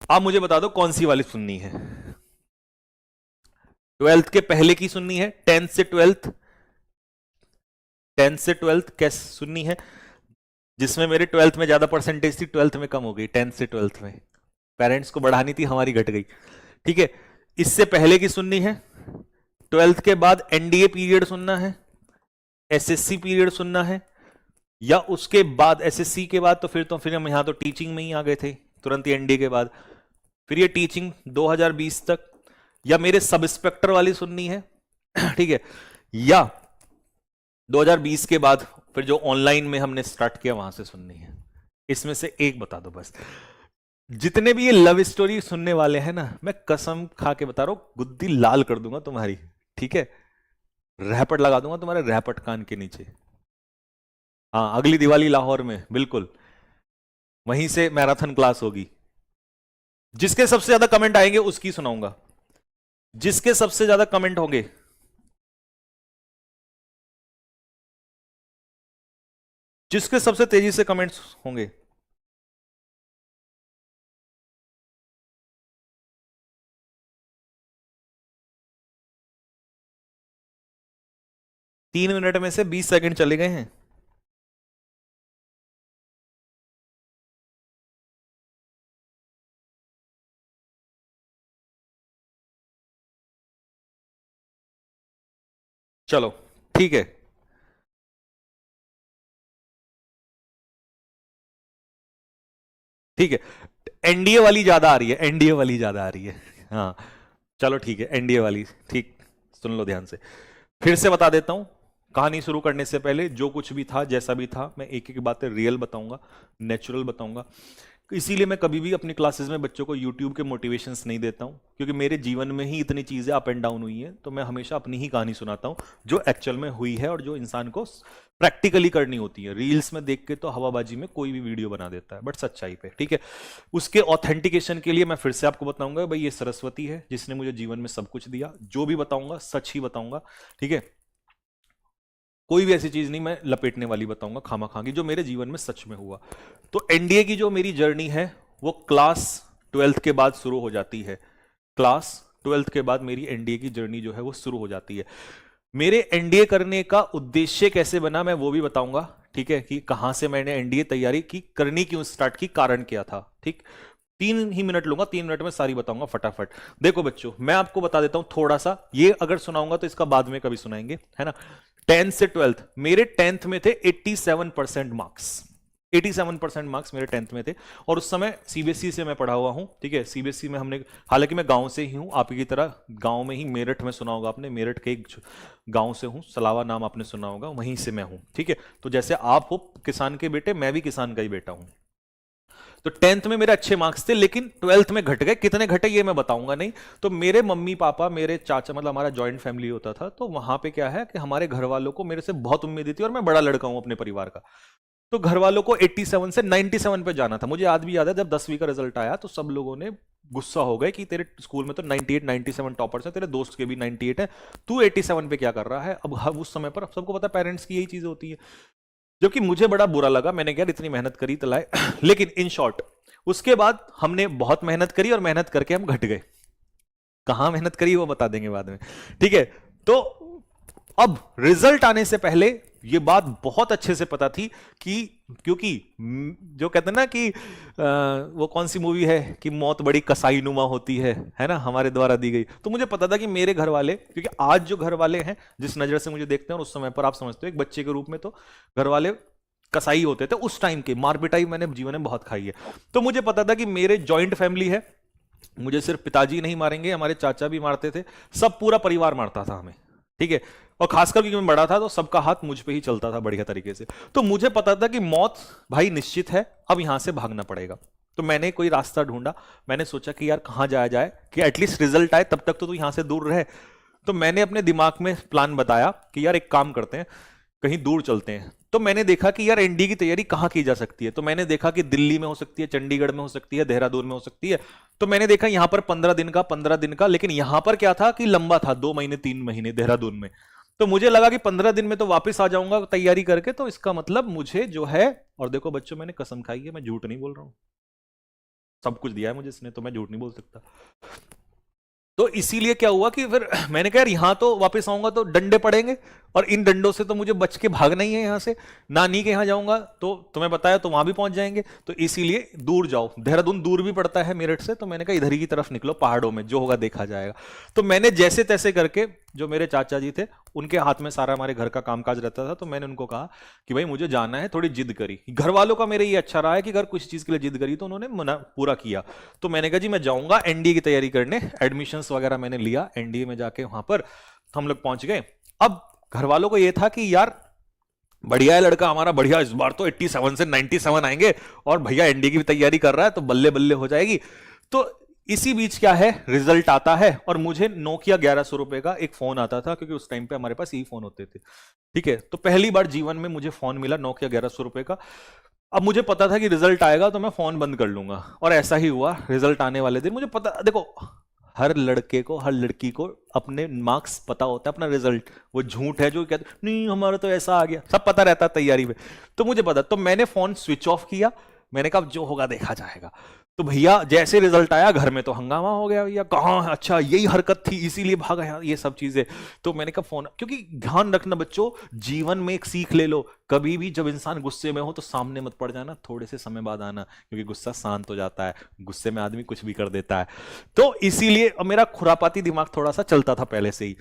आप मुझे बता दो कौन सी वाली सुननी है? 12th के पहले की सुननी है? 10th से 12th? 10th से 12th कैसे सुननी है? जिसमें मेरे 12th में ज्यादा परसेंटेज थी, 12th में कम हो गई, 10th से 12th में पेरेंट्स को बढ़ानी थी, हमारी घट गई। ठीक है, इससे पहले की सुननी है? 12th के बाद एनडीए पीरियड सुनना है, एसएससी पीरियड सुनना है, या उसके बाद एसएससी के बाद तो फिर हम यहां तो टीचिंग में ही आ गए थे तुरंत ही एनडीए के बाद, फिर ये टीचिंग 2020 तक, या मेरे सब इंस्पेक्टर वाली सुननी है? ठीक है, या 2020 के बाद फिर जो ऑनलाइन में हमने स्टार्ट किया वहां से सुननी है? इसमें से एक बता दो बस। जितने भी ये लव स्टोरी सुनने वाले हैं ना, मैं कसम खा के बता रहा हूं, गुद्दी लाल कर दूंगा तुम्हारी। ठीक है, रैपट लगा दूंगा तुम्हारे रैपट कान के नीचे। हाँ, अगली दिवाली लाहौर में बिल्कुल वहीं से मैराथन क्लास होगी। जिसके सबसे ज्यादा कमेंट आएंगे उसकी सुनाऊंगा, जिसके सबसे ज्यादा कमेंट होंगे। जिसके सबसे तेजी से कमेंट्स होंगे। तीन मिनट में से 20 सेकंड चले गए हैं। चलो ठीक है, ठीक है, एनडीए वाली ज्यादा आ रही है, एनडीए वाली ज्यादा आ रही है। हाँ चलो ठीक है, एनडीए वाली ठीक। सुन लो ध्यान से, फिर से बता देता हूं। कहानी शुरू करने से पहले जो कुछ भी था, जैसा भी था, मैं एक एक बातें रियल बताऊंगा, नेचुरल बताऊंगा। इसीलिए मैं कभी भी अपनी क्लासेस में बच्चों को यूट्यूब के मोटिवेशंस नहीं देता हूं, क्योंकि मेरे जीवन में ही इतनी चीजें अप एंड डाउन हुई हैं, तो मैं हमेशा अपनी ही कहानी सुनाता हूं जो एक्चुअल में हुई है और जो इंसान को प्रैक्टिकली करनी होती है। रील्स में देख के तो हवाबाजी में कोई भी वीडियो बना देता है, बट सच्चाई पे। ठीक है, उसके ऑथेंटिकेशन के लिए मैं फिर से आपको बताऊंगा, भाई ये सरस्वती है जिसने मुझे जीवन में सब कुछ दिया। जो भी बताऊंगा सच ही बताऊंगा। ठीक है, कोई भी ऐसी चीज नहीं मैं लपेटने वाली बताऊंगा खामा खांगी, जो मेरे जीवन में सच में हुआ। तो एनडीए की जो मेरी जर्नी है वो क्लास 12th के बाद शुरू हो जाती है। क्लास 12th के बाद मेरी एनडीए की जर्नी जो है वो शुरू हो जाती है। मेरे एनडीए करने का उद्देश्य कैसे बना मैं वो भी बताऊंगा। ठीक है, कि कहां से मैंने एनडीए तैयारी की, करनी क्यों स्टार्ट की, कारण क्या था। ठीक, 3 ही मिनट लूंगा, 3 मिनट में सारी बताऊंगा फटाफट। देखो बच्चों, मैं आपको बता देता हूं थोड़ा सा, ये अगर सुनाऊंगा तो इसका बाद में कभी सुनाएंगे, है ना। 10th से 12th, मेरे 10th में थे 87% मार्क्स। 87% मार्क्स मेरे 10th में थे, और उस समय सीबीएसई से मैं पढ़ा हुआ हूं। ठीक है, सीबीएसई में हमने, हालांकि मैं गांव से ही हूं, आप की तरह गांव में ही, मेरठ में सुना होगा आपने, मेरठ के एक गांव से हूं, सलावा नाम आपने सुना होगा, वहीं से मैं हूं। ठीक है, तो जैसे आप हो किसान के बेटे, मैं भी किसान का ही बेटा हूं। तो 10th में मेरे अच्छे मार्क्स थे, लेकिन 12th में घट गए। कितने घटे ये मैं बताऊंगा नहीं। तो मेरे मम्मी पापा, मेरे चाचा, मतलब हमारा जॉइंट फैमिली होता था, तो वहां पे क्या है कि हमारे घर वालों को मेरे से बहुत उम्मीद थी, और मैं बड़ा लड़का हूं अपने परिवार का। तो घर वालों को 87 से 97 पे जाना था। मुझे आज भी याद है, जब 10वीं का रिजल्ट आया तो सब लोगों ने गुस्सा हो गए कि तेरे स्कूल में तो 98 97 टॉपर्स हैं, तेरे दोस्त के भी 98 है, तू 87 पे क्या कर रहा है। अब उस समय पर सबको पता पेरेंट्स की यही चीजें होती है, जबकि मुझे बड़ा बुरा लगा। मैंने कहा इतनी मेहनत करी तलाए लेकिन इन शॉर्ट, उसके बाद हमने बहुत मेहनत करी, और मेहनत करके हम घट गए। कहां मेहनत करी वो बता देंगे बाद में। ठीक है, तो अब रिजल्ट आने से पहले ये बात बहुत अच्छे से पता थी कि, क्योंकि जो कहते हैं ना कि वो कौन सी मूवी है कि मौत बड़ी कसाई नुमा होती है ना, हमारे द्वारा दी गई। तो मुझे पता था कि मेरे घर वाले, क्योंकि आज जो घर वाले हैं जिस नजर से मुझे देखते हैं, और उस समय पर आप समझते हो एक बच्चे के रूप में, तो घर वाले कसाई होते थे उस टाइम के। मार पिटाई मैंने जीवन में बहुत खाई है। तो मुझे पता था कि मेरे जॉइंट फैमिली है, मुझे सिर्फ पिताजी नहीं मारेंगे, हमारे चाचा भी मारते थे, सब पूरा परिवार मारता था हमें। ठीक है, और खासकर क्योंकि मैं बड़ा था तो सबका हाथ मुझ पे ही चलता था बढ़िया तरीके से। तो मुझे पता था कि मौत भाई निश्चित है, अब यहां से भागना पड़ेगा। तो मैंने कोई रास्ता ढूंढा। मैंने सोचा कि यार कहां जाया जाए कि एटलीस्ट रिजल्ट आए, तब तक तो तू यहां से दूर रहे। तो मैंने अपने दिमाग में प्लान बताया कि यार एक काम करते हैं, कहीं दूर चलते हैं। तो मैंने देखा कि यार एनडी की तैयारी कहां की जा सकती है। तो मैंने देखा कि दिल्ली में हो सकती है, चंडीगढ़ में हो सकती है, देहरादून में हो सकती है। तो मैंने देखा यहां पर 15 दिन का, लेकिन यहां पर क्या था कि लंबा था, 2 महीने 3 महीने देहरादून में। तो मुझे लगा कि 15 दिन में तो वापस आ जाऊंगा तैयारी करके, तो इसका मतलब मुझे जो है, और देखो बच्चों मैंने कसम खाई है, मैं झूठ नहीं बोल रहा हूं, सब कुछ दिया है मुझे इसने, तो मैं झूठ नहीं बोल सकता। तो इसीलिए क्या हुआ कि फिर मैंने कहा यार यहां तो वापस आऊंगा तो डंडे पड़ेंगे, और इन डंडों से तो मुझे बच के भागना ही है यहां से। नानी के यहां जाऊंगा तो तुम्हें बताया तो वहां भी पहुंच जाएंगे, तो इसीलिए दूर जाओ। देहरादून दूर भी पड़ता है मेरठ से, तो मैंने कहा इधर ही की तरफ निकलो, पहाड़ों में जो होगा देखा जाएगा। तो मैंने जैसे तैसे करके, जो मेरे चाचा जी थे उनके हाथ में सारा हमारे घर का कामकाज रहता था, तो मैंने उनको कहा कि भाई मुझे जाना है, थोड़ी जिद करी। घर वालों का मेरे ये अच्छा रहा है कि अगर कुछ चीज के लिए जिद करी तो उन्होंने मना पूरा किया। तो मैंने कहा जी मैं जाऊंगा एनडीए की तैयारी करने, एडमिशंस वगैरह मैंने लिया, एनडीए में जाके वहां पर हम लोग पहुंच गए। अब घर वालों को यह था कि यार बढ़िया है लड़का हमारा, बढ़िया, इस बार तो 87 से 97 आएंगे, और भैया एनडीए की भी तैयारी कर रहा है तो बल्ले बल्ले हो जाएगी। तो इसी बीच क्या है, रिजल्ट आता है और मुझे नोकिया 1100 रुपए का एक फोन आता था, क्योंकि उस टाइम पे हमारे पास यही फोन होते थे। ठीक है, तो पहली बार जीवन में मुझे फोन मिला नोकिया 1100 रुपए का। अब मुझे पता था कि रिजल्ट आएगा तो मैं फोन बंद कर लूंगा, और ऐसा ही हुआ। रिजल्ट आने वाले दिन मुझे पता, देखो हर लड़के को हर लड़की को अपने मार्क्स पता होता है, अपना रिजल्ट। वो झूठ है जो कहते नहीं हमारा तो ऐसा आ गया, सब पता रहता है तैयारी में। तो मुझे पता, तो मैंने फोन स्विच ऑफ किया। मैंने कहा जो होगा देखा जाएगा। तो भैया जैसे रिजल्ट आया घर में तो हंगामा हो गया, भैया कहाँ, अच्छा यही हरकत थी इसीलिए भागा यार, ये सब चीजें। तो मैंने कहा फोन, क्योंकि ध्यान रखना बच्चों, जीवन में एक सीख ले लो, कभी भी जब इंसान गुस्से में हो तो सामने मत पड़ जाना, थोड़े से समय बाद आना, क्योंकि गुस्सा शांत हो जाता है, गुस्से में आदमी कुछ भी कर देता है। तो इसीलिए मेरा खुरापाती दिमाग थोड़ा सा चलता था पहले से ही।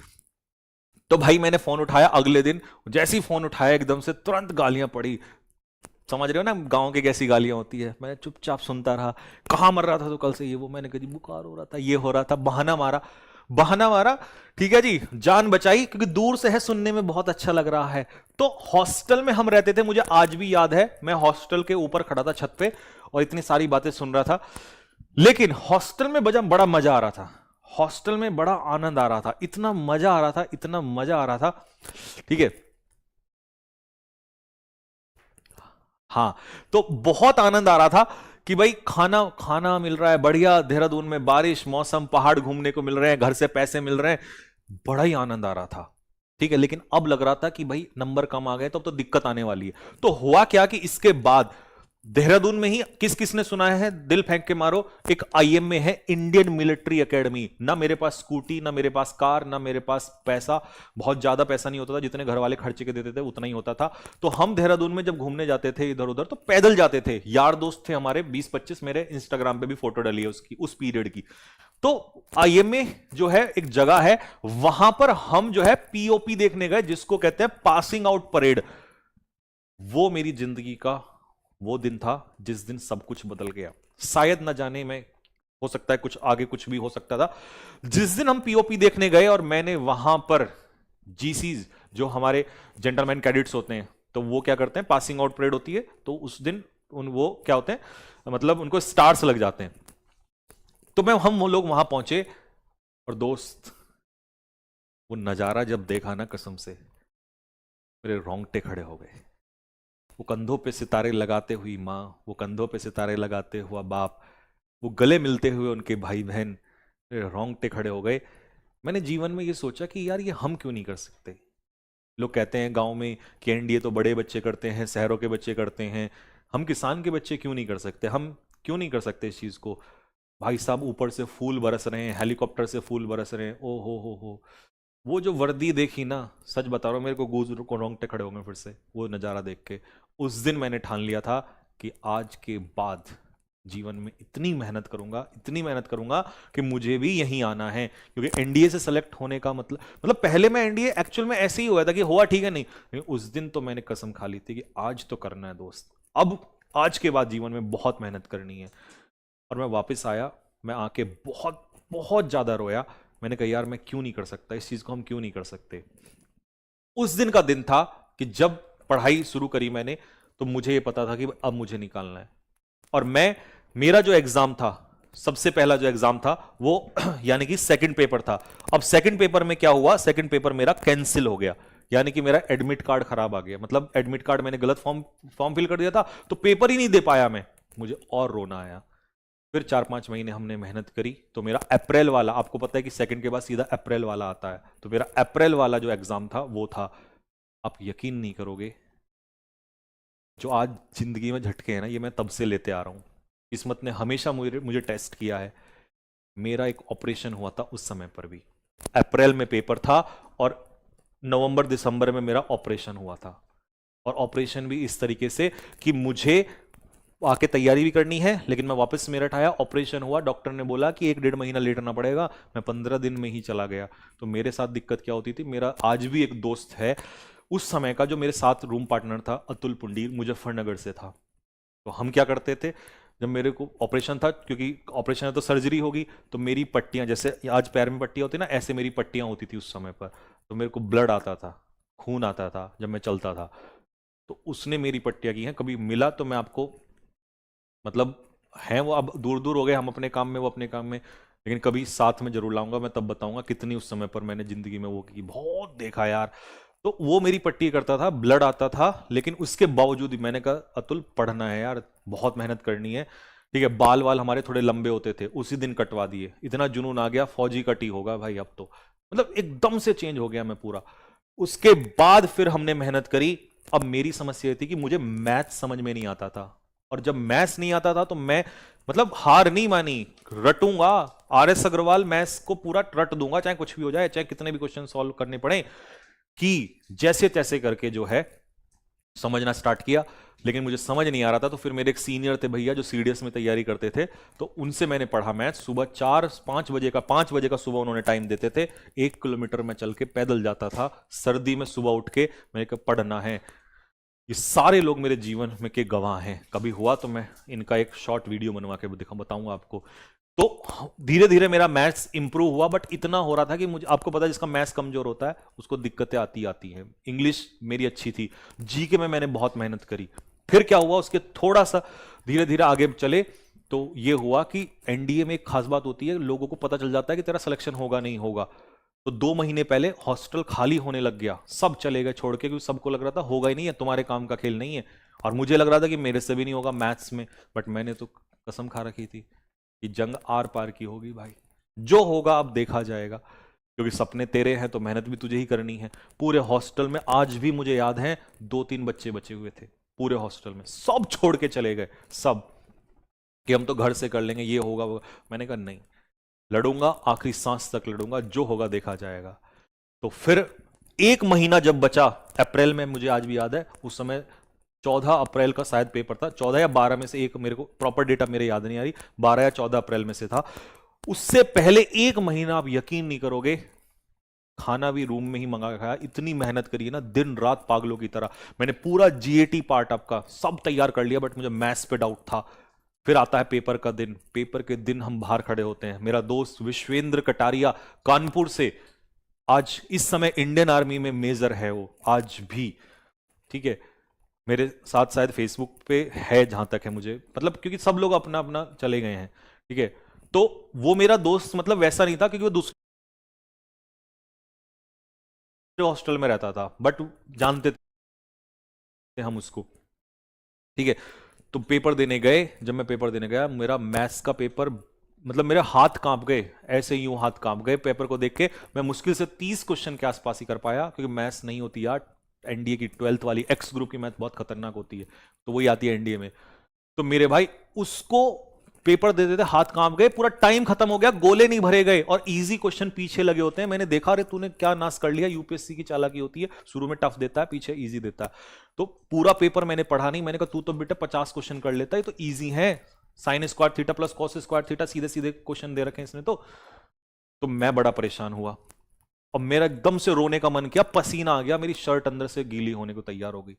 तो भाई मैंने फोन उठाया, अगले दिन जैसे ही फोन उठाया एकदम से तुरंत गालियां पड़ी। समझ रहे हो ना गांव की कैसी गालियां होती है। मैं चुपचाप सुनता रहा, कहाँ मर रहा था तो कल से, ये वो, मैंने कहा जी बुखार हो रहा था, ये हो रहा था, बहाना मारा, बहाना मारा। ठीक है जी, जान बचाई, क्योंकि दूर से है सुनने में बहुत अच्छा लग रहा है। तो हॉस्टल में हम रहते थे, मुझे आज भी याद है, मैं हॉस्टल के ऊपर खड़ा था छत पे और इतनी सारी बातें सुन रहा था। लेकिन हॉस्टल में बड़ा मजा आ रहा था, हॉस्टल में बड़ा आनंद आ रहा था, इतना मजा आ रहा था, इतना मजा आ रहा था। ठीक है, हाँ, तो बहुत आनंद आ रहा था कि भाई खाना खाना मिल रहा है बढ़िया, देहरादून में बारिश मौसम, पहाड़ घूमने को मिल रहे हैं, घर से पैसे मिल रहे हैं, बड़ा ही आनंद आ रहा था। ठीक है, लेकिन अब लग रहा था कि भाई नंबर कम आ गए तो अब तो दिक्कत आने वाली है। तो हुआ क्या कि इसके बाद देहरादून में ही, किस किसने सुना है, दिल फेंक के मारो, एक आईएम में है इंडियन मिलिट्री एकेडमी। ना मेरे पास स्कूटी, ना मेरे पास कार, ना मेरे पास पैसा, बहुत ज्यादा पैसा नहीं होता था, जितने घर वाले खर्चे के देते थे उतना ही होता था। तो हम देहरादून में जब घूमने जाते थे इधर उधर तो पैदल जाते थे, यार दोस्त थे हमारे 20-25, मेरे इंस्टाग्राम पे भी फोटो डाली है उसकी, उस पीरियड की। तो आईएमए जो है एक जगह है, वहां पर हम जो है पीओपी देखने गए, जिसको कहते हैं पासिंग आउट परेड। वो मेरी जिंदगी का वो दिन था जिस दिन सब कुछ बदल गया। शायद न जाने में, हो सकता है कुछ आगे कुछ भी हो सकता था। जिस दिन हम पीओपी देखने गए और मैंने वहां पर जीसीज, जो हमारे जेंटलमैन कैडेट्स होते हैं, तो वो क्या करते हैं, पासिंग आउट परेड होती है तो उस दिन वो क्या होते हैं, मतलब उनको स्टार्स लग जाते हैं। तो हम वो लोग वहां पहुंचे, और दोस्त वो नजारा जब देखा ना, कसम से मेरे रोंगटे खड़े हो गए। वो कंधों पे सितारे लगाते हुई माँ, वो कंधों पे सितारे लगाते हुआ बाप, वो गले मिलते हुए उनके भाई बहन, मेरे रोंगटे खड़े हो गए। मैंने जीवन में ये सोचा कि यार ये हम क्यों नहीं कर सकते। लोग कहते हैं गांव में कि एनडीए तो बड़े बच्चे करते हैं, शहरों के बच्चे करते हैं, हम किसान के बच्चे क्यों नहीं कर सकते, हम क्यों नहीं कर सकते इस चीज को। भाई साहब ऊपर से फूल बरस रहे हैं, हेलीकॉप्टर से फूल बरस रहे हैं, ओ हो, वो जो वर्दी देखी ना, सच बता रहा हूं, मेरे को गूज को रोंगटे खड़े होंगे फिर से वो नज़ारा देख के। उस दिन मैंने ठान लिया था कि आज के बाद जीवन में इतनी मेहनत करूंगा, इतनी मेहनत करूंगा कि मुझे भी यहीं आना है। क्योंकि एनडीए से सेलेक्ट होने का मतलब पहले मैं एनडीए एक्चुअल में ऐसे ही हुआ था कि हुआ ठीक है, नहीं उस दिन तो मैंने कसम खा ली थी कि आज तो करना है दोस्त, अब आज के बाद जीवन में बहुत मेहनत करनी है। और मैं वापस आया, मैं आके बहुत बहुत ज्यादा रोया। मैंने कहा यार मैं क्यों नहीं कर सकता इस चीज को, हम क्यों नहीं कर सकते। उस दिन का दिन था कि जब पढ़ाई शुरू करी मैंने, तो मुझे यह पता था कि अब मुझे निकालना है। और मेरा जो एग्जाम था, सबसे पहला जो एग्जाम था वो यानी कि सेकंड पेपर था। अब सेकंड पेपर में क्या हुआ, सेकंड पेपर मेरा कैंसिल हो गया, यानी कि मेरा एडमिट कार्ड खराब आ गया। मतलब एडमिट कार्ड मैंने गलत फॉर्म फिल कर दिया था, तो पेपर ही नहीं दे पाया मैं। मुझे और रोना आया। फिर 4-5 महीने हमने मेहनत करी, तो मेरा अप्रैल वाला, आपको पता है कि सेकंड के बाद सीधा अप्रैल वाला आता है, तो मेरा अप्रैल वाला जो एग्जाम था वो था। आप यकीन नहीं करोगे, जो आज जिंदगी में झटके हैं ना, ये मैं तब से लेते आ रहा हूं। किस्मत ने हमेशा मुझे मुझे टेस्ट किया है। मेरा एक ऑपरेशन हुआ था उस समय पर भी, अप्रैल में पेपर था और नवंबर दिसंबर में मेरा ऑपरेशन हुआ था। और ऑपरेशन भी इस तरीके से कि मुझे आके तैयारी भी करनी है, लेकिन मैं वापस मेरठ आया, ऑपरेशन हुआ, डॉक्टर ने बोला कि 1 डेढ़ महीना लेटना पड़ेगा, मैं 15 दिन में ही चला गया। तो मेरे साथ दिक्कत क्या होती थी, मेरा आज भी एक दोस्त है उस समय का जो मेरे साथ रूम पार्टनर था, अतुल पुंडीर, मुजफ्फरनगर से था। तो हम क्या करते थे, जब मेरे को ऑपरेशन था, क्योंकि ऑपरेशन है तो सर्जरी होगी, तो मेरी पट्टियां, जैसे आज पैर में पट्टियां होती ना, ऐसे मेरी पट्टियां होती थी उस समय पर। तो मेरे को ब्लड आता था, खून आता था जब मैं चलता था। तो उसने मेरी पट्टियां की हैं, कभी मिला तो मैं आपको, मतलब हैं वो अब दूर दूर हो गए, हम अपने काम में, वो अपने काम में, लेकिन कभी साथ में जरूर लाऊंगा, मैं तब बताऊंगा कितनी उस समय पर मैंने जिंदगी में वो की, बहुत देखा यार। तो वो मेरी पट्टी करता था, ब्लड आता था, लेकिन उसके बावजूद भी मैंने कहा अतुल पढ़ना है यार, बहुत मेहनत करनी है। ठीक है, बाल वाल हमारे थोड़े लंबे होते थे, उसी दिन कटवा दिए, इतना जुनून आ गया, फौजी कटी होगा भाई अब तो, मतलब एकदम से चेंज हो गया मैं पूरा। उसके बाद फिर हमने मेहनत करी। अब मेरी समस्या ये थी कि मुझे मैथ समझ में नहीं आता था, और जब मैथ्स नहीं आता था तो मैं, मतलब हार नहीं मानी, रटूंगा। आर एस अग्रवाल मैथ्स को पूरा रट दूंगा, चाहे कुछ भी हो जाए, चाहे कितने भी क्वेश्चन सॉल्व करने पड़े, कि जैसे तैसे करके जो है समझना स्टार्ट किया। लेकिन मुझे समझ नहीं आ रहा था, तो फिर मेरे एक सीनियर थे भैया जो सीडीएस में तैयारी करते थे, तो उनसे मैंने पढ़ा मैथ्स। सुबह 5 बजे का सुबह उन्होंने टाइम देते थे, 1 किलोमीटर में चल के पैदल जाता था सर्दी में, सुबह उठ के मैंने कहा पढ़ना है। ये सारे लोग मेरे जीवन में के गवाह हैं, कभी हुआ तो मैं इनका एक शॉर्ट वीडियो बनवा के बताऊंगा आपको। तो धीरे धीरे मेरा मैथ्स इंप्रूव हुआ, बट इतना हो रहा था कि मुझे, आपको पता है जिसका मैथ्स कमजोर होता है उसको दिक्कतें आती हैं। इंग्लिश मेरी अच्छी थी, जीके में मैंने बहुत मेहनत करी। फिर क्या हुआ, उसके थोड़ा सा धीरे धीरे आगे चले, तो ये हुआ कि एनडीए में एक खास बात होती है, लोगों को पता चल जाता है कि तेरा सिलेक्शन होगा नहीं होगा। तो 2 महीने पहले हॉस्टल खाली होने लग गया, सब चले गए छोड़ के, क्योंकि सबको लग रहा था होगा ही नहीं है, तुम्हारे काम का खेल नहीं है। और मुझे लग रहा था कि मेरे से भी नहीं होगा मैथ्स में, बट मैंने तो कसम खा रखी थी कि जंग आर पार की होगी भाई, जो होगा अब देखा जाएगा, क्योंकि सपने तेरे हैं तो मेहनत भी तुझे ही करनी है। पूरे हॉस्टल में आज भी मुझे याद है 2-3 बच्चे बचे हुए थे पूरे हॉस्टल में, सब छोड़ के चले गए, सब, कि हम तो घर से कर लेंगे, ये होगा वो। मैंने कहा नहीं, लड़ूंगा, आखिरी सांस तक लड़ूंगा, जो होगा देखा जाएगा। तो फिर 1 महीना जब बचा, अप्रैल में, मुझे आज भी याद है उस समय 14 अप्रैल का शायद पेपर था, 14 या 12 में से एक, मेरे को प्रॉपर डेटा मेरे याद नहीं आ रही, 12 या 14 अप्रैल में से था। उससे पहले 1 महीना, आप यकीन नहीं करोगे, खाना भी रूम में ही मंगा के खाया, इतनी मेहनत करी है ना, दिन रात पागलों की तरह। मैंने पूरा जीएटी पार्ट आपका सब तैयार कर लिया, बट मुझे मैथ्स पे डाउट था। फिर आता है पेपर का दिन, पेपर के दिन हम बाहर खड़े होते हैं, मेरा दोस्त विश्वेंद्र कटारिया कानपुर से, आज इस समय इंडियन आर्मी में मेजर है वो आज भी, ठीक है, मेरे साथ शायद फेसबुक पे है जहां तक है मुझे, मतलब क्योंकि सब लोग अपना अपना चले गए हैं, ठीक है। तो वो मेरा दोस्त मतलब वैसा नहीं था, क्योंकि वो दूसरे हॉस्टल में रहता था, बट जानते थे हम उसको, ठीक है। तो पेपर देने गए, जब मैं पेपर देने गया, मेरा मैथ्स का पेपर, मतलब मेरे हाथ कांप गए, ऐसे यूं हाथ कांप गए पेपर को देख के। मैं मुश्किल से 30 क्वेश्चन के आसपास ही कर पाया, क्योंकि मैथ्स नहीं होती यार, एनडीए की 12th वाली एक्स ग्रुप की मैथ बहुत खतरनाक होती है, तो वही आती है एनडीए में। तो मेरे भाई उसको पेपर दे देते, हाथ कांप गए, पूरा टाइम खत्म हो गया, गोले नहीं भरे गए, और इजी क्वेश्चन पीछे लगे होते हैं। मैंने देखा, अरे तूने क्या नाश कर लिया, यूपीएससी की चालाकी होती है, शुरू में टफ देता है, पीछे इजी देता है। तो पूरा पेपर मैंने पढ़ा नहीं, मैंने कहा तू तो बेटा 50 क्वेश्चन कर लेता है, तो इजी है, sine square theta plus cos square theta, सीधे सीधे क्वेश्चन दे रखे हैं इसने तो मैं बड़ा परेशान हुआ, और मेरा एकदम से रोने का मन किया, पसीना आ गया, मेरी शर्ट अंदर से गीली होने को तैयार हो गई।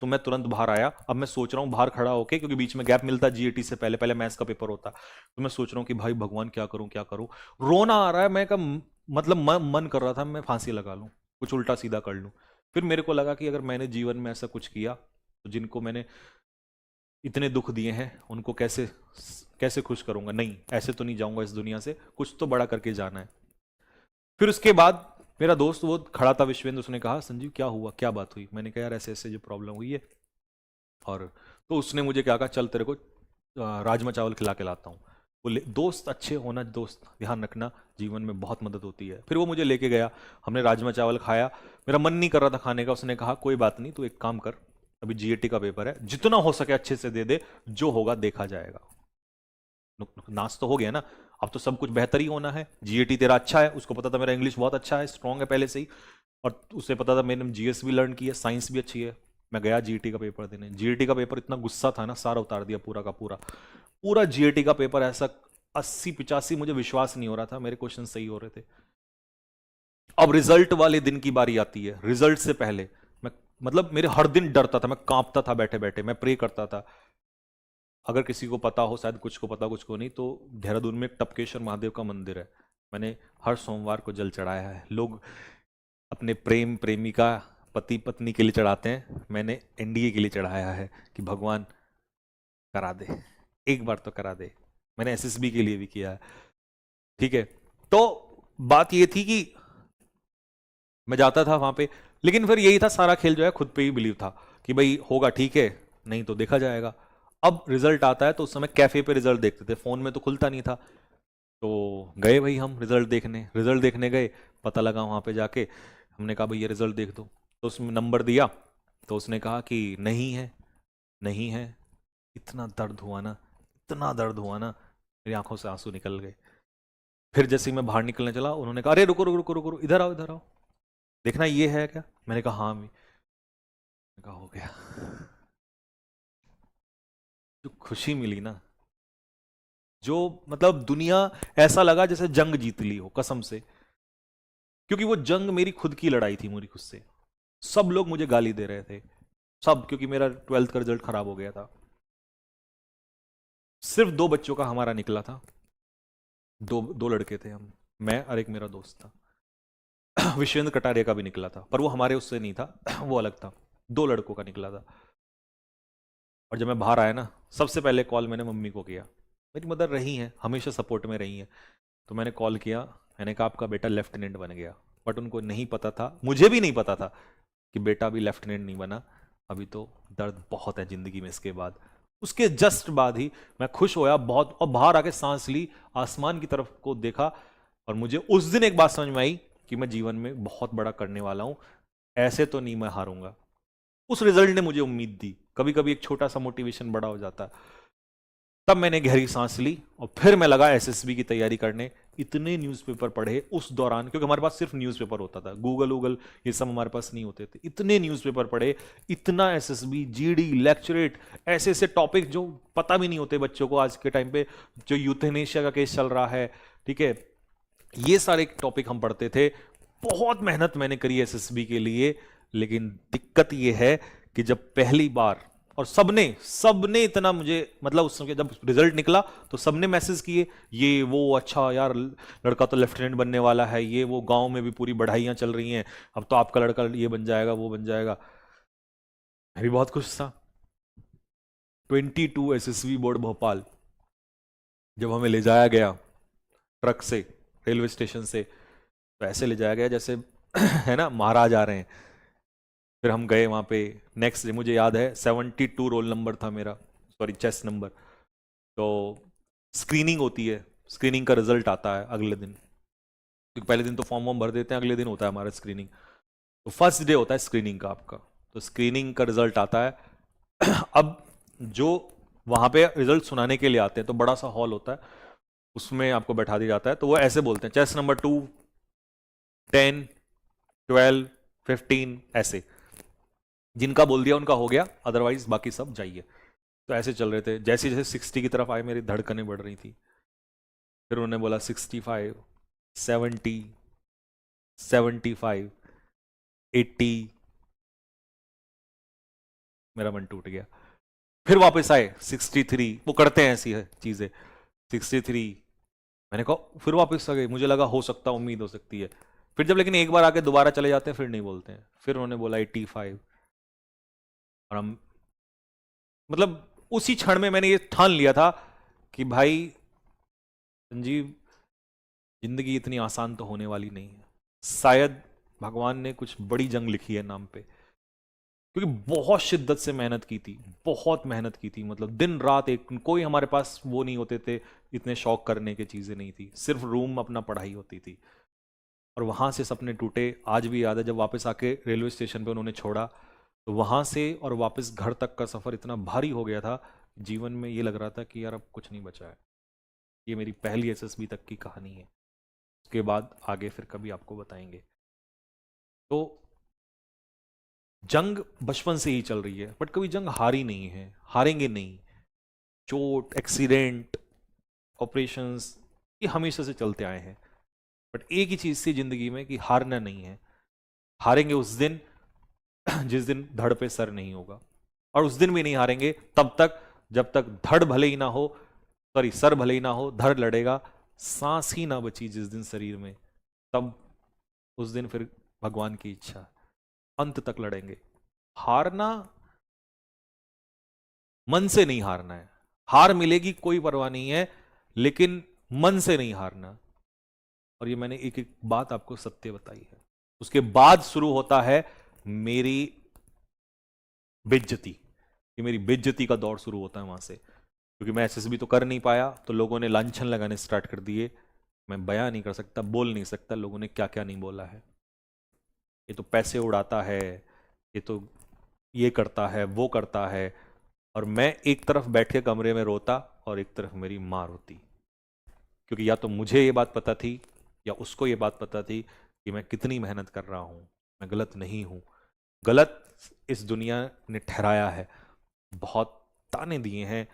तो मैं तुरंत बाहर आया। अब मैं सोच रहा हूं बाहर खड़ा होके, क्योंकि बीच में गैप मिलता जीएटी से पहले, पहले मैथ्स का पेपर होता, तो मैं सोच रहा हूं कि भाई भगवान क्या करूं क्या करूं, रोना आ रहा है। मैं का मतलब मन कर रहा था मैं फांसी लगा लूं, कुछ उल्टा सीधा कर लूं। फिर मेरे को लगा कि अगर मैंने जीवन में ऐसा कुछ किया, तो जिनको मैंने इतने दुख दिए हैं उनको कैसे कैसे खुश करूंगा, नहीं ऐसे तो नहीं जाऊंगा इस दुनिया से, कुछ तो बड़ा करके जाना है। फिर उसके बाद मेरा दोस्त वो खड़ा था विश्वेंद्र, उसने कहा संजीव क्या हुआ, क्या बात हुई। मैंने कहा यार ऐसे ऐसे जो प्रॉब्लम हुई है, और तो उसने मुझे क्या कहा, चल तेरे को राजमा चावल खिला के लाता हूँ। बोले दोस्त अच्छे होना, दोस्त ध्यान रखना, जीवन में बहुत मदद होती है। फिर वो मुझे लेके गया, हमने राजमा चावल खाया, मेरा मन नहीं कर रहा था खाने का। उसने कहा कोई बात नहीं, तू एक काम कर, अभी जीएटी का पेपर है, जितना हो सके अच्छे से दे दे, जो होगा देखा जाएगा। नाश तो हो गया ना, अब तो सब कुछ बेहतर ही होना है। जीएटी तेरा अच्छा है, उसको पता था मेरा इंग्लिश बहुत अच्छा है, स्ट्रांग है पहले से ही, और उसे पता था मैंने जीएस भी लर्न किया, साइंस भी अच्छी है। मैं गया जीईटी का पेपर देने, जीईटी का पेपर इतना गुस्सा था ना, सारा उतार दिया पूरा का पूरा। पूरा जीईटी का पेपर ऐसा 80-85, मुझे विश्वास नहीं हो रहा था मेरे क्वेश्चन सही हो रहे थे। अब रिजल्ट वाले दिन की बारी आती है, रिजल्ट से पहले मैं, मतलब मेरे हर दिन डरता था, मैं कांपता था बैठे बैठे, मैं प्रे करता था। अगर किसी को पता हो, शायद कुछ को पता कुछ को नहीं, तो देहरादून में एक टपकेश्वर महादेव का मंदिर है, मैंने हर सोमवार को जल चढ़ाया है। लोग अपने प्रेम प्रेमिका पति पत्नी के लिए चढ़ाते हैं, मैंने एनडीए के लिए चढ़ाया है कि भगवान करा दे, एक बार तो करा दे। मैंने एसएसबी के लिए भी किया है, ठीक है। तो बात ये थी कि मैं जाता था वहां पे, लेकिन फिर यही था सारा खेल जो है, खुद पे ही बिलीव था कि भाई होगा ठीक है, नहीं तो देखा जाएगा। अब रिजल्ट आता है तो उस समय कैफे पे रिजल्ट देखते थे, फोन में तो खुलता नहीं था। तो गए भाई हम रिजल्ट देखने गए, पता लगा वहां पे जाके, हमने कहा भाई ये रिजल्ट देख दो, तो उसमें नंबर दिया, तो उसने कहा कि नहीं है, नहीं है। इतना दर्द हुआ ना, इतना दर्द हुआ ना, मेरी आंखों से आंसू निकल गए। फिर जैसे ही मैं बाहर निकलने चला, उन्होंने कहा अरे रुको रुको रुको रुको, इधर आओ इधर आओ, देखना ये है क्या। मैंने कहा हाँ, मैंने कहा हो गया। जो खुशी मिली ना, जो मतलब दुनिया, ऐसा लगा जैसे जंग जीत ली हो कसम से, क्योंकि वो जंग मेरी खुद की लड़ाई थी, मेरी खुद से। सब लोग मुझे गाली दे रहे थे, सब, क्योंकि मेरा 12th का रिजल्ट खराब हो गया था। सिर्फ 2 बच्चों का हमारा निकला था, दो दो लड़के थे हम, मैं और एक मेरा दोस्त था। विश्वेंद्र कटारिया का भी निकला था, पर वो हमारे उससे नहीं था, वो अलग था। 2 लड़कों का निकला था। और जब मैं बाहर आया ना, सबसे पहले कॉल मैंने मम्मी को किया। मेरी मदर रही हैं, हमेशा सपोर्ट में रही हैं। तो मैंने कॉल किया, मैंने कहा आपका बेटा लेफ्टिनेंट बन गया। बट उनको नहीं पता था, मुझे भी नहीं पता था कि बेटा अभी लेफ्टिनेंट नहीं बना, अभी तो दर्द बहुत है जिंदगी में इसके बाद। उसके जस्ट बाद ही मैं खुश होया बहुत, और बाहर आके सांस ली, आसमान की तरफ को देखा, और मुझे उस दिन एक बात समझ में आई कि मैं जीवन में बहुत बड़ा करने वाला हूं, ऐसे तो नहीं मैं हारूंगा। उस रिजल्ट ने मुझे उम्मीद दी। कभी कभी एक छोटा सा मोटिवेशन बड़ा हो जाता है। तब मैंने गहरी सांस ली और फिर मैं लगा एसएसबी की तैयारी करने। इतने न्यूज़पेपर पढ़े उस दौरान, क्योंकि हमारे पास सिर्फ न्यूज़पेपर होता था, गूगल ये सब हमारे पास नहीं होते थे। इतने न्यूज़पेपर पढ़े, इतना एसएसबी, जीडी, लेक्चरेट, ऐसे ऐसे टॉपिक जो पता भी नहीं होते बच्चों को आज के टाइम पे, जो यूथेनेशिया का केस चल रहा है, ठीक है, ये सारे टॉपिक हम पढ़ते थे। बहुत मेहनत मैंने करी एसएसबी के लिए, लेकिन दिक्कत ये है कि जब पहली बार, और सबने सबने इतना मुझे, मतलब उस समय जब रिजल्ट निकला तो सबने मैसेज किए, ये वो, अच्छा यार लड़का तो लेफ्टिनेंट बनने वाला है, ये वो, गांव में भी पूरी बढ़ाइयाँ चल रही हैं, अब तो आपका लड़का ये बन जाएगा वो बन जाएगा। मैं भी बहुत खुश था। 22 एसएसबी बोर्ड भोपाल जब हमें ले जाया गया ट्रक से रेलवे स्टेशन से, तो ऐसे ले जाया गया जैसे है ना, महाराज आ रहे हैं। फिर हम गए वहाँ पे, नेक्स्ट डे मुझे याद है 72 रोल नंबर था मेरा, सॉरी चेस्ट नंबर। तो स्क्रीनिंग होती है, स्क्रीनिंग का रिजल्ट आता है अगले दिन, क्योंकि पहले दिन तो फॉर्म वॉर्म भर देते हैं, अगले दिन होता है हमारा स्क्रीनिंग। तो फर्स्ट डे होता है स्क्रीनिंग का आपका, तो स्क्रीनिंग का रिजल्ट आता है। अब जो वहाँ पे रिजल्ट सुनाने के लिए आते हैं, तो बड़ा सा हॉल होता है, उसमें आपको बैठा दिया जाता है। तो वो ऐसे बोलते हैं चेस्ट नंबर 2, 10, 12, 15, ऐसे, जिनका बोल दिया उनका हो गया, अदरवाइज बाकी सब जाइए। तो ऐसे चल रहे थे, जैसे जैसे 60 की तरफ आए मेरी धड़कनें बढ़ रही थी। फिर उन्होंने बोला 65, 70, 75, 80, मेरा मन टूट गया। फिर वापस आए 63, वो करते हैं ऐसी है चीजें, 63, मैंने कहा, फिर वापस आ गए, मुझे लगा हो सकता, उम्मीद हो सकती है। फिर जब लेकिन एक बार आके दोबारा चले जाते हैं, फिर नहीं बोलते हैं। फिर उन्होंने बोला 85, और हम, मतलब उसी क्षण में मैंने ये ठान लिया था कि भाई संजीव, जिंदगी इतनी आसान तो होने वाली नहीं है। शायद भगवान ने कुछ बड़ी जंग लिखी है नाम पे, क्योंकि बहुत शिद्दत से मेहनत की थी, बहुत मेहनत की थी, मतलब दिन रात एक, कोई हमारे पास वो नहीं होते थे, इतने शौक करने की चीजें नहीं थी, सिर्फ रूम अपना पढ़ाई होती थी। और वहां से सपने टूटे। आज भी याद है जब वापस आके रेलवे स्टेशन पे उन्होंने छोड़ा, तो वहां से और वापस घर तक का सफर इतना भारी हो गया था, जीवन में ये लग रहा था कि यार अब कुछ नहीं बचा है। ये मेरी पहली एसएसबी तक की कहानी है, उसके बाद आगे फिर कभी आपको बताएंगे। तो जंग बचपन से ही चल रही है, बट कभी जंग हारी नहीं है, हारेंगे नहीं। चोट, एक्सीडेंट, ऑपरेशंस, ये हमेशा से चलते आए हैं। बट एक ही चीज थी जिंदगी में कि हारना नहीं है। हारेंगे उस दिन जिस दिन धड़ पे सर नहीं होगा, और उस दिन भी नहीं हारेंगे तब तक जब तक धड़ भले ही ना हो, सॉरी सर भले ही ना हो, धड़ लड़ेगा। सांस ही ना बची जिस दिन शरीर में, तब उस दिन फिर भगवान की इच्छा, अंत तक लड़ेंगे। हारना, मन से नहीं हारना है। हार मिलेगी कोई परवाह नहीं है, लेकिन मन से नहीं हारना। और ये मैंने एक एक बात आपको सत्य बताई है। उसके बाद शुरू होता है मेरी बेइज्जती। ये मेरी बेइज्जती का दौर शुरू होता है वहां से, क्योंकि मैं एसएसबी तो कर नहीं पाया, तो लोगों ने लांछन लगाने स्टार्ट कर दिए। मैं बयां नहीं कर सकता, बोल नहीं सकता लोगों ने क्या क्या नहीं बोला है। ये तो पैसे उड़ाता है, ये तो ये करता है, वो करता है। और मैं एक तरफ बैठ के कमरे में रोता और एक तरफ मेरी माँ रोती, क्योंकि या तो मुझे ये बात पता थी या उसको ये बात पता थी कि मैं कितनी मेहनत कर रहा हूं, मैं गलत नहीं हूं। गलत इस दुनिया ने ठहराया है, बहुत ताने दिए हैं,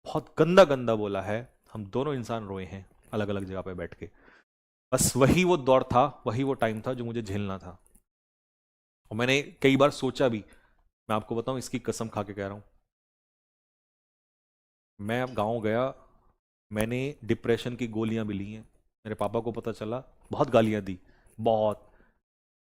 बहुत गंदा गंदा बोला है। हम दोनों इंसान रोए हैं अलग अलग जगह पे बैठ के। बस वही वो दौर था, वही वो टाइम था जो मुझे झेलना था। और मैंने कई बार सोचा भी, मैं आपको बताऊं, इसकी कसम खा के कह रहा हूं, मैं अब गांव गया, मैंने डिप्रेशन की गोलियां भी ली हैं। मेरे पापा को पता चला, बहुत गालियां दी, बहुत,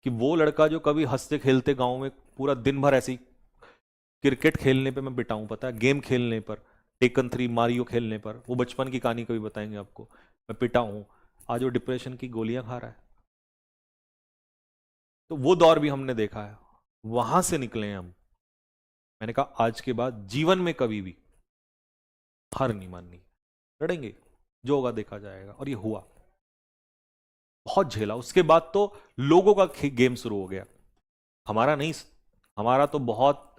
कि वो लड़का जो कभी हंसते खेलते गांव में पूरा दिन भर ऐसी क्रिकेट खेलने पे मैं बिताऊं, पता है, गेम खेलने पर, टेकन 3 मारियो खेलने पर, वो बचपन की कहानी कभी बताएंगे आपको, मैं पिटा हूं, आज वो डिप्रेशन की गोलियां खा रहा है। तो वो दौर भी हमने देखा है, वहां से निकले हैं हम। मैंने कहा आज के बाद जीवन में कभी भी हार नहीं माननी, लड़ेंगे, जो होगा देखा जाएगा। और ये हुआ, बहुत झेला। उसके बाद तो लोगों का गेम शुरू हो गया, हमारा नहीं। हमारा तो बहुत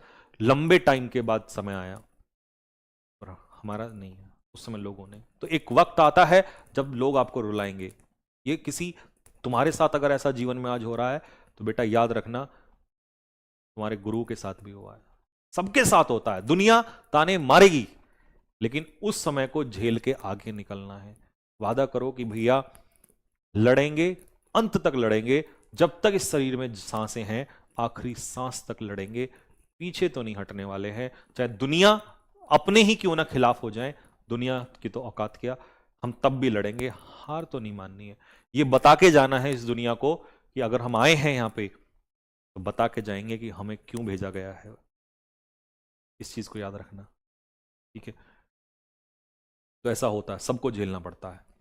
लंबे टाइम के बाद समय आया, और हमारा नहीं है। उस समय लोगों ने, तो एक वक्त आता है जब लोग आपको रुलाएंगे। ये किसी, तुम्हारे साथ अगर ऐसा जीवन में आज हो रहा है, तो बेटा याद रखना, तुम्हारे गुरु के साथ भी हुआ है, सबके साथ होता है। दुनिया ताने मारेगी, लेकिन उस समय को झेल के आगे निकलना है। वादा करो कि भैया लड़ेंगे, अंत तक लड़ेंगे, जब तक इस शरीर में सांसें हैं, आखिरी सांस तक लड़ेंगे। पीछे तो नहीं हटने वाले हैं, चाहे दुनिया अपने ही क्यों ना खिलाफ हो जाए। दुनिया की तो औकात क्या, हम तब भी लड़ेंगे, हार तो नहीं माननी है। ये बता के जाना है इस दुनिया को कि अगर हम आए हैं यहां पे, तो बता के जाएंगे कि हमें क्यों भेजा गया है। इस चीज को याद रखना, ठीक है। तो ऐसा होता है, सबको झेलना पड़ता है।